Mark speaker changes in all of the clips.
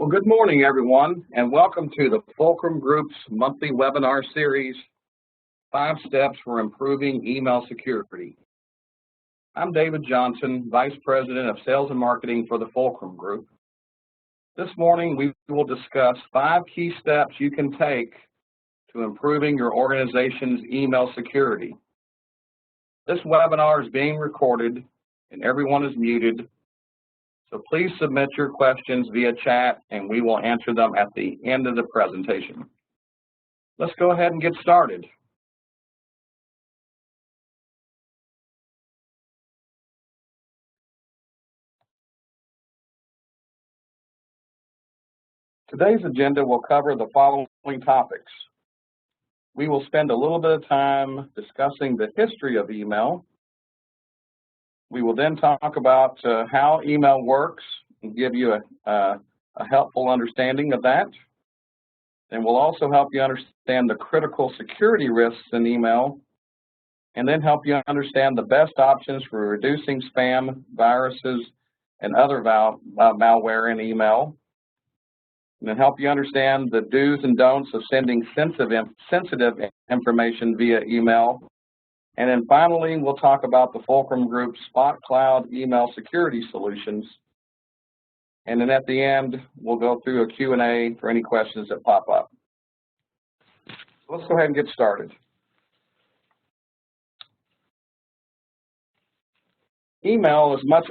Speaker 1: Well, good morning, everyone, and welcome to the Fulcrum Group's monthly webinar series, 5 Steps for Improving Email Security. I'm David Johnson, Vice President of Sales and Marketing for the Fulcrum Group. This morning, we will discuss 5 key steps you can take to improving your organization's email security. This webinar is being recorded and everyone is muted. So please submit your questions via chat and we will answer them at the end of the presentation. Let's go ahead and get started. Today's agenda will cover the following topics. We will spend a little bit of time discussing the history of email. We will then talk about how email works and give you a helpful understanding of that. And we'll also help you understand the critical security risks in email, and then help you understand the best options for reducing spam, viruses, and other malware in email. And then help you understand the do's and don'ts of sending sensitive information via email. And then finally, we'll talk about the Fulcrum Group's Spot Cloud email security solutions. And then at the end, we'll go through a Q&A for any questions that pop up. So let's go ahead and get started. Email is much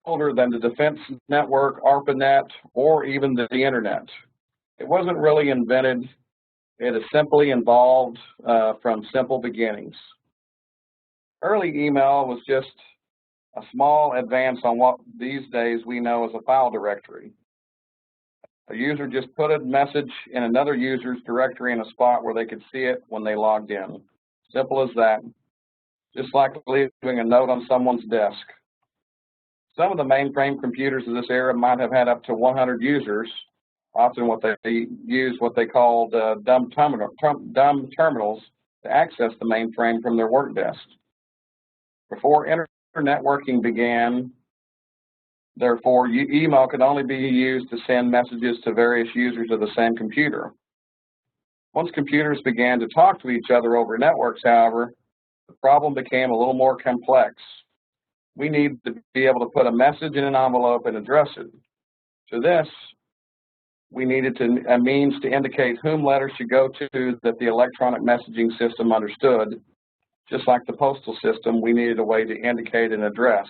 Speaker 1: older than the Defense Network, ARPANET, or even the Internet. It wasn't really invented. It is simply evolved from simple beginnings. Early email was just a small advance on what these days we know as a file directory. A user just put a message in another user's directory in a spot where they could see it when they logged in. Simple as that. Just like leaving a note on someone's desk. Some of the mainframe computers of this era might have had up to 100 users. Often they used what they called dumb terminals to access the mainframe from their work desk. Before networking began, therefore, email could only be used to send messages to various users of the same computer. Once computers began to talk to each other over networks, however, the problem became a little more complex. We need to be able to put a message in an envelope and address it. To this, we needed a means to indicate whom letters should go to that the electronic messaging system understood. Just like the postal system, we needed a way to indicate an address.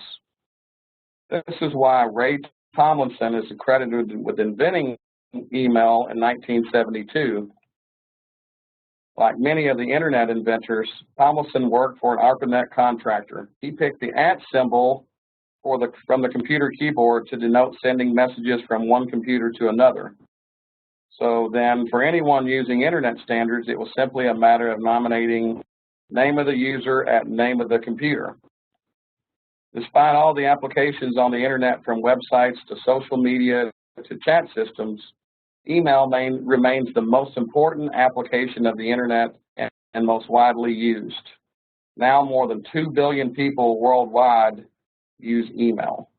Speaker 1: This is why Ray Tomlinson is credited with inventing email in 1972. Like many of the Internet inventors, Tomlinson worked for an ARPANET contractor. He picked the @ symbol from the computer keyboard to denote sending messages from one computer to another. So then, for anyone using Internet standards, it was simply a matter of nominating name of the user at name of the computer. Despite all the applications on the Internet, from websites to social media to chat systems, email remains the most important application of the Internet and most widely used. Now more than 2 billion people worldwide use email.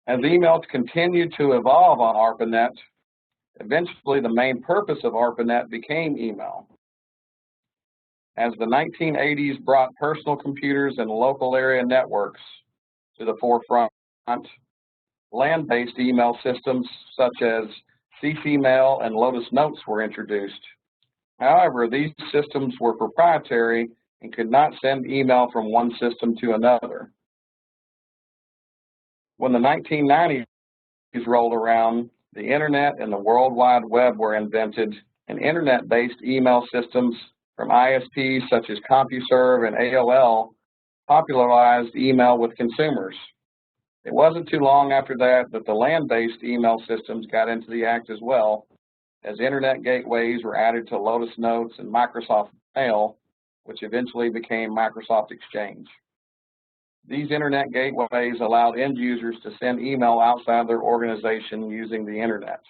Speaker 1: As email continued to evolve on ARPANET, eventually, the main purpose of ARPANET became email. As the 1980s brought personal computers and local area networks to the forefront, LAN-based email systems such as CC Mail and Lotus Notes were introduced. However, these systems were proprietary and could not send email from one system to another. When the 1990s rolled around, the Internet and the World Wide Web were invented, and Internet-based email systems from ISPs such as CompuServe and AOL popularized email with consumers. It wasn't too long after that the LAN-based email systems got into the act as well, as Internet gateways were added to Lotus Notes and Microsoft Mail, which eventually became Microsoft Exchange. These Internet gateways allowed end users to send email outside their organization using the Internet.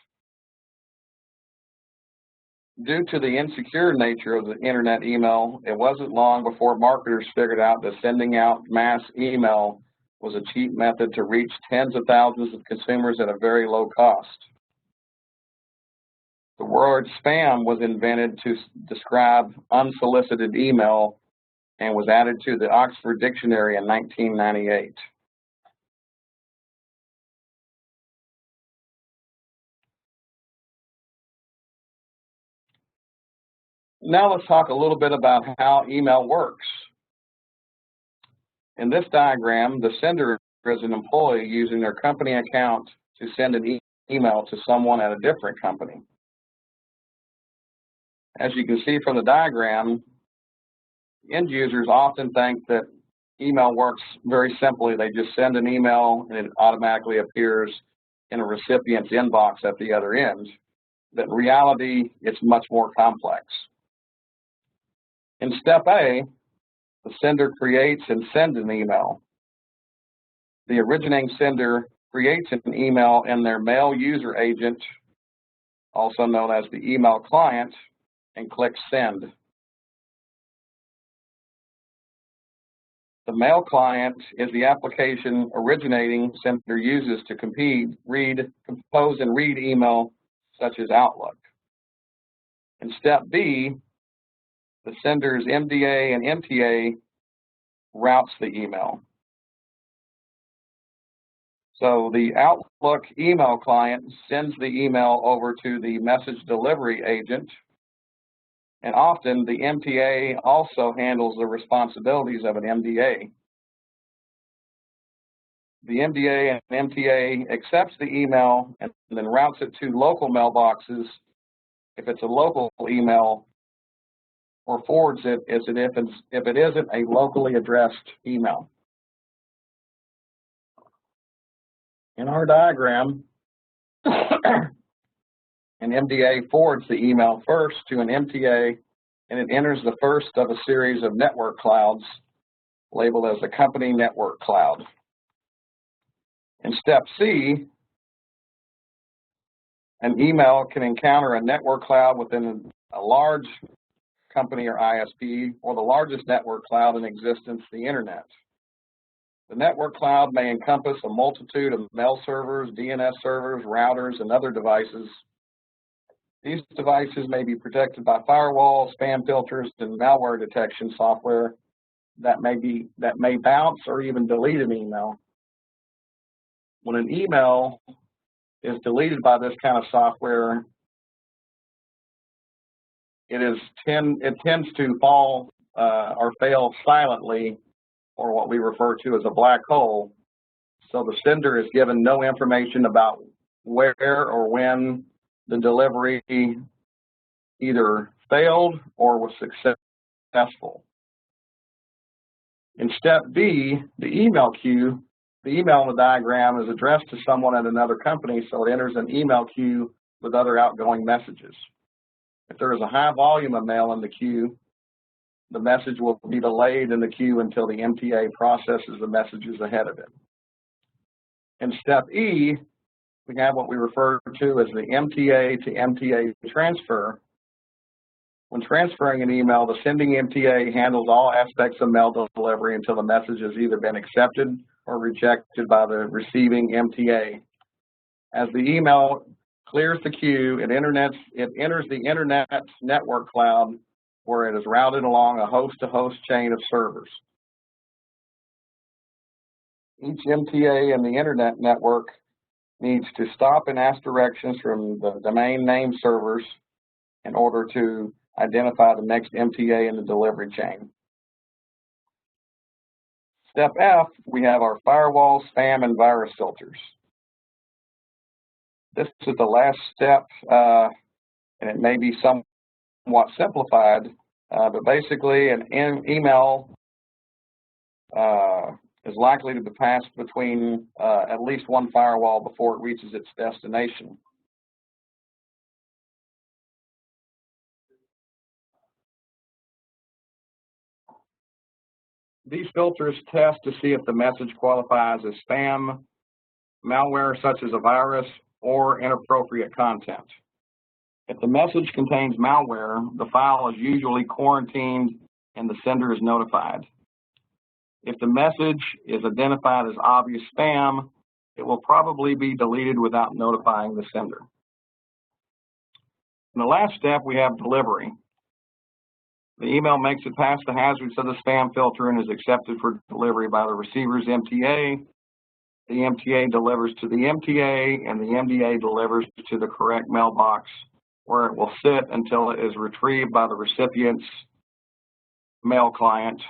Speaker 1: Due to the insecure nature of the Internet email, it wasn't long before marketers figured out that sending out mass email was a cheap method to reach tens of thousands of consumers at a very low cost. The word spam was invented to describe unsolicited email and was added to the Oxford Dictionary in 1998. Now let's talk a little bit about how email works. In this diagram, the sender is an employee using their company account to send an email to someone at a different company. As you can see from the diagram, end users often think that email works very simply. They just send an email and it automatically appears in a recipient's inbox at the other end. But in reality, it's much more complex. In step A, the sender creates and sends an email. The originating sender creates an email in their mail user agent, also known as the email client, and clicks send. The mail client is the application originating sender uses to compose and read email such as Outlook. In step B, the sender's MDA and MTA routes the email. So the Outlook email client sends the email over to the message delivery agent, and often the MTA also handles the responsibilities of an MDA. The MDA and MTA accepts the email and then routes it to local mailboxes if it's a local email, or forwards it if it isn't a locally addressed email. In our diagram, an MDA forwards the email first to an MTA, and it enters the first of a series of network clouds labeled as the company network cloud. In step C, an email can encounter a network cloud within a large company or ISP, or the largest network cloud in existence, the Internet. The network cloud may encompass a multitude of mail servers, DNS servers, routers, and other devices. These devices may be protected by firewalls, spam filters, and malware detection software that may bounce or even delete an email. When an email is deleted by this kind of software, it tends to fall or fail silently, or what we refer to as a black hole. So the sender is given no information about where or when the delivery either failed or was successful. In step B, the email queue, the email in the diagram is addressed to someone at another company, so it enters an email queue with other outgoing messages. If there is a high volume of mail in the queue, the message will be delayed in the queue until the MTA processes the messages ahead of it. In step E, we have what we refer to as the MTA to MTA transfer. When transferring an email, the sending MTA handles all aspects of mail delivery until the message has either been accepted or rejected by the receiving MTA. As the email clears the queue, it enters the Internet network cloud, where it is routed along a host-to-host chain of servers. Each MTA in the Internet network needs to stop and ask directions from the domain name servers in order to identify the next MTA in the delivery chain. Step F, we have our firewall, spam, and virus filters. This is the last step, and it may be somewhat simplified, but basically an email is likely to be passed between at least one firewall before it reaches its destination. These filters test to see if the message qualifies as spam, malware such as a virus, or inappropriate content. If the message contains malware, the file is usually quarantined and the sender is notified. If the message is identified as obvious spam, it will probably be deleted without notifying the sender. In the last step, we have delivery. The email makes it past the hazards of the spam filter and is accepted for delivery by the receiver's MTA. The MTA delivers to the MTA, and the MTA delivers to the correct mailbox, where it will sit until it is retrieved by the recipient's mail client,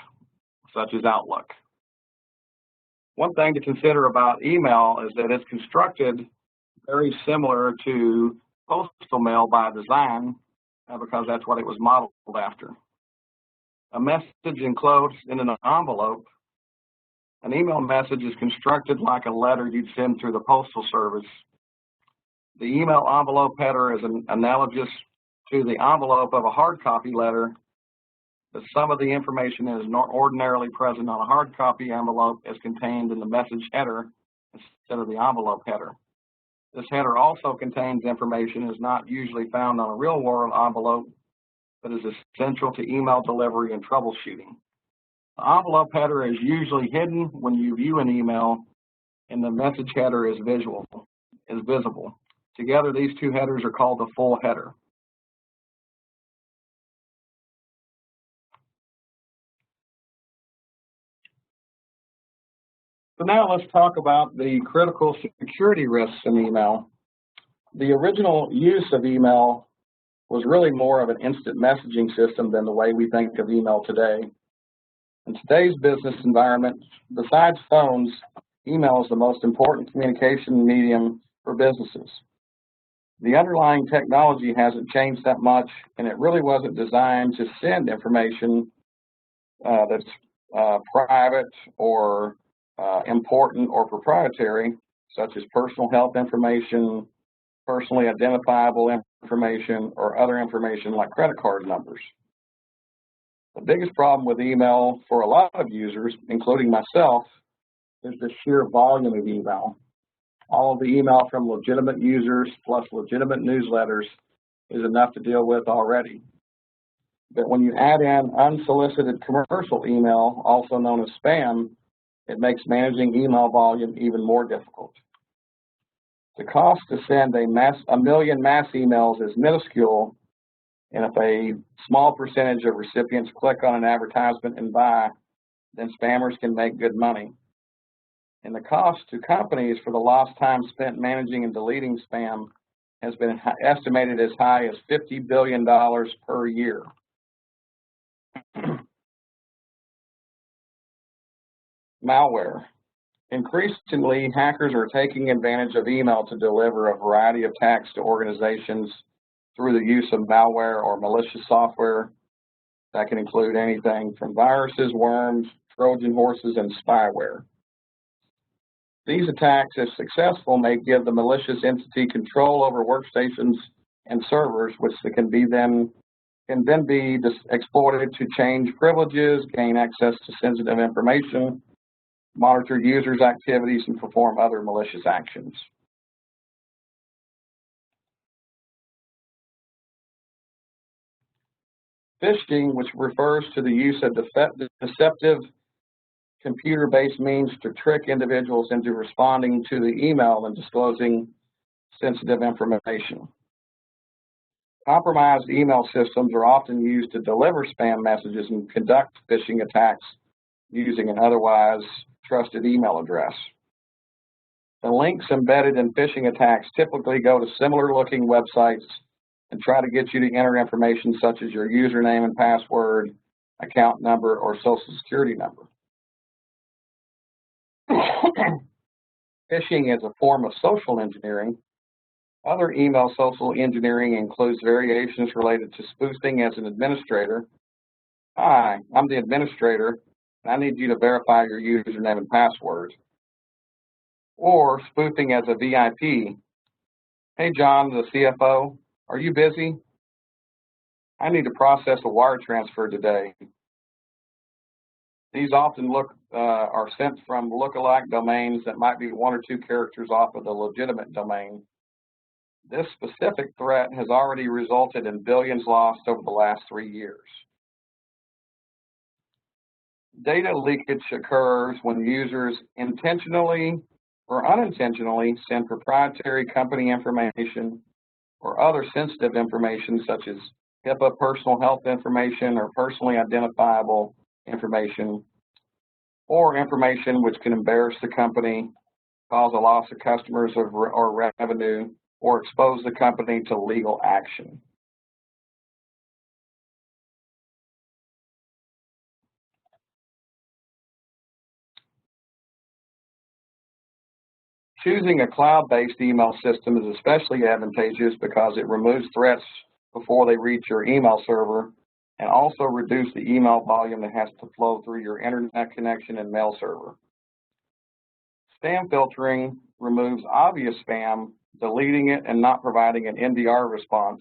Speaker 1: such as Outlook. One thing to consider about email is that it's constructed very similar to postal mail by design, because that's what it was modeled after. A message enclosed in an envelope. An email message is constructed like a letter you'd send through the postal service. The email envelope header is analogous to the envelope of a hard copy letter, but some of the information that is not ordinarily present on a hard copy envelope is contained in the message header instead of the envelope header. This header also contains information that is not usually found on a real-world envelope, but is essential to email delivery and troubleshooting. The envelope header is usually hidden when you view an email, and the message header is visible. Together, these two headers are called the full header. So now let's talk about the critical security risks in email. The original use of email was really more of an instant messaging system than the way we think of email today. In today's business environment, besides phones, email is the most important communication medium for businesses. The underlying technology hasn't changed that much, and it really wasn't designed to send information that's private or important or proprietary, such as personal health information, personally identifiable information, or other information like credit card numbers. The biggest problem with email for a lot of users, including myself, is the sheer volume of email. All of the email from legitimate users plus legitimate newsletters is enough to deal with already. But when you add in unsolicited commercial email, also known as spam, it makes managing email volume even more difficult. The cost to send a million mass emails is minuscule, and if a small percentage of recipients click on an advertisement and buy, then spammers can make good money. And the cost to companies for the lost time spent managing and deleting spam has been estimated as high as $50 billion per year. Malware. Increasingly, hackers are taking advantage of email to deliver a variety of attacks to organizations through the use of malware or malicious software. That can include anything from viruses, worms, Trojan horses, and spyware. These attacks, if successful, may give the malicious entity control over workstations and servers, which can then be exploited to change privileges, gain access to sensitive information, monitor users' activities, and perform other malicious actions. Phishing, which refers to the use of deceptive computer-based means to trick individuals into responding to the email and disclosing sensitive information. Compromised email systems are often used to deliver spam messages and conduct phishing attacks using an otherwise trusted email address. The links embedded in phishing attacks typically go to similar-looking websites and try to get you to enter information such as your username and password, account number, or social security number. Phishing is a form of social engineering. Other email social engineering includes variations related to spoofing as an administrator. Hi, I'm the administrator, and I need you to verify your username and password. Or spoofing as a VIP. Hey, John, the CFO, are you busy? I need to process a wire transfer today. These often are sent from lookalike domains that might be one or two characters off of the legitimate domain. This specific threat has already resulted in billions lost over the last 3 years. Data leakage occurs when users intentionally or unintentionally send proprietary company information or other sensitive information such as HIPAA personal health information or personally identifiable information, or information which can embarrass the company, cause a loss of customers or revenue, or expose the company to legal action. Choosing a cloud-based email system is especially advantageous because it removes threats before they reach your email server and also reduce the email volume that has to flow through your internet connection and mail server. Spam filtering removes obvious spam, deleting it and not providing an NDR response,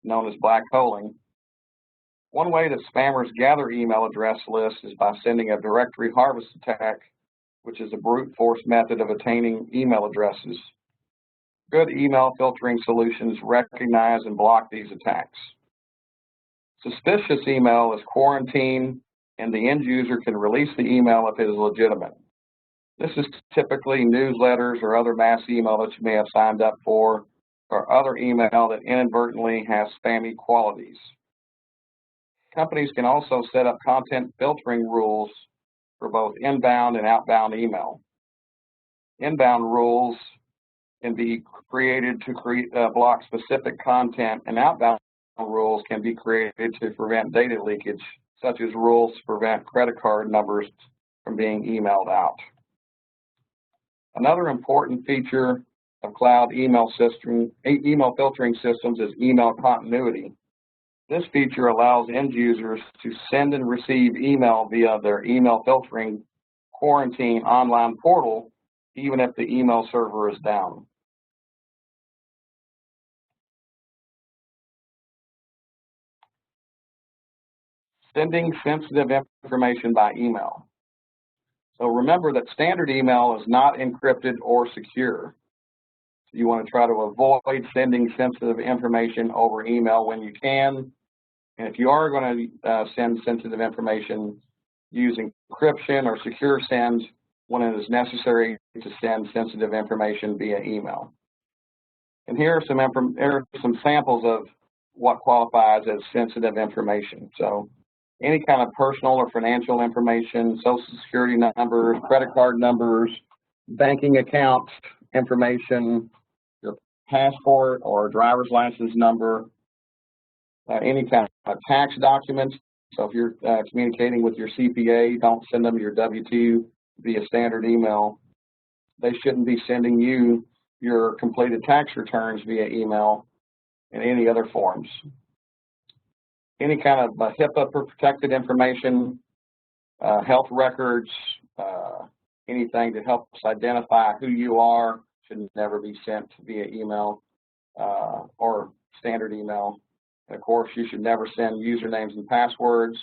Speaker 1: known as black holing. One way that spammers gather email address lists is by sending a directory harvest attack, which is a brute force method of attaining email addresses. Good email filtering solutions recognize and block these attacks. Suspicious email is quarantined, and the end user can release the email if it is legitimate. This is typically newsletters or other mass email that you may have signed up for, or other email that inadvertently has spammy qualities. Companies can also set up content filtering rules for both inbound and outbound email. Inbound rules can be created to block specific content, and outbound rules can be created to prevent data leakage, such as rules to prevent credit card numbers from being emailed out. Another important feature of cloud email filtering systems is email continuity. This feature allows end users to send and receive email via their email filtering quarantine online portal, even if the email server is down. Sending sensitive information by email. So remember that standard email is not encrypted or secure. You want to try to avoid sending sensitive information over email when you can. And if you are going to send sensitive information, use encryption or secure send when it is necessary to send sensitive information via email. And here are some samples of what qualifies as sensitive information. So any kind of personal or financial information, social security numbers, credit card numbers, banking account information, your passport or driver's license number, any kind of tax documents. So if you're communicating with your CPA, don't send them your W-2 via standard email. They shouldn't be sending you your completed tax returns via email and any other forms. Any kind of HIPAA protected information, health records, anything that helps identify who you are should never be sent via email or standard email. And of course, you should never send usernames and passwords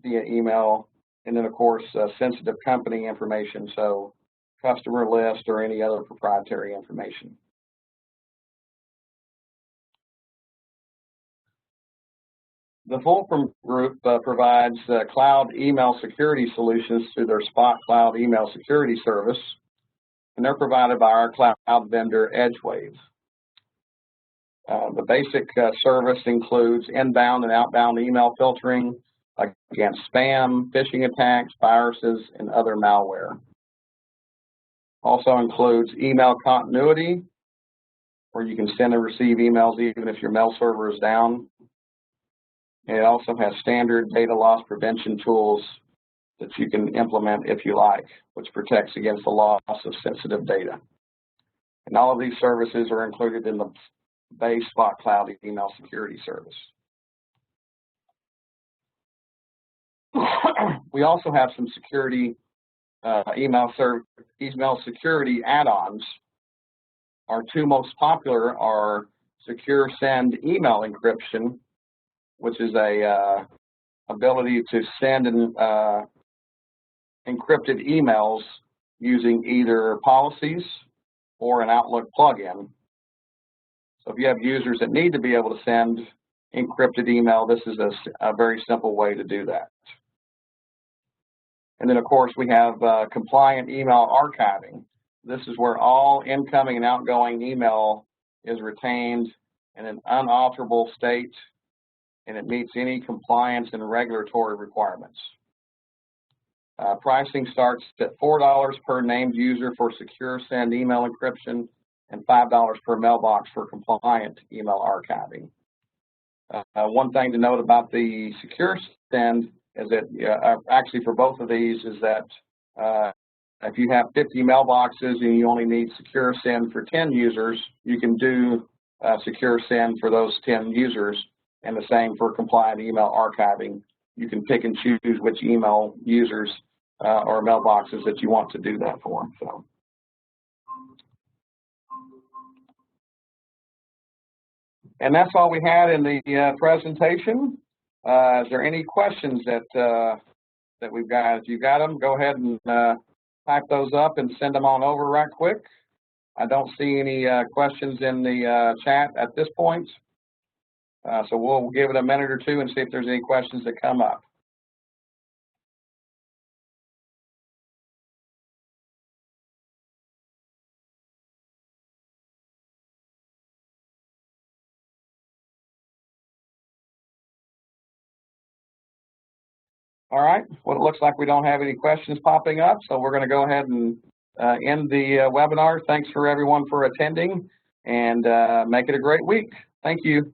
Speaker 1: via email. And then, of course, sensitive company information, so customer list or any other proprietary information. The Fulcrum Group provides cloud email security solutions through their Spot Cloud Email Security Service, and they're provided by our cloud vendor, Edgewave. The basic service includes inbound and outbound email filtering against spam, phishing attacks, viruses, and other malware. Also includes email continuity, where you can send and receive emails even if your mail server is down. And it also has standard data loss prevention tools that you can implement if you like, which protects against the loss of sensitive data. And all of these services are included in the base Spot Cloud Email Security Service. We also have some security email security add-ons. Our two most popular are Secure Send Email Encryption, which is a ability to send encrypted emails using either policies or an Outlook plugin. So if you have users that need to be able to send encrypted email, this is a very simple way to do that. And then, of course, we have compliant email archiving. This is where all incoming and outgoing email is retained in an unalterable state, and it meets any compliance and regulatory requirements. Pricing starts at $4 per named user for secure send email encryption and $5 per mailbox for compliant email archiving. One thing to note about the secure send is that actually for both of these is that if you have 50 mailboxes and you only need secure send for 10 users, you can do secure send for those 10 users, and the same for compliant email archiving. You can pick and choose which email users or mailboxes that you want to do that for. So. And that's all we had in the presentation. Is there any questions that we've got? If you've got them, go ahead and type those up and send them on over right quick. I don't see any questions in the chat at this point. So we'll give it a minute or two and see if there's any questions that come up. All right, well, it looks like we don't have any questions popping up, so we're going to go ahead and end the webinar. Thanks for everyone for attending, and make it a great week. Thank you.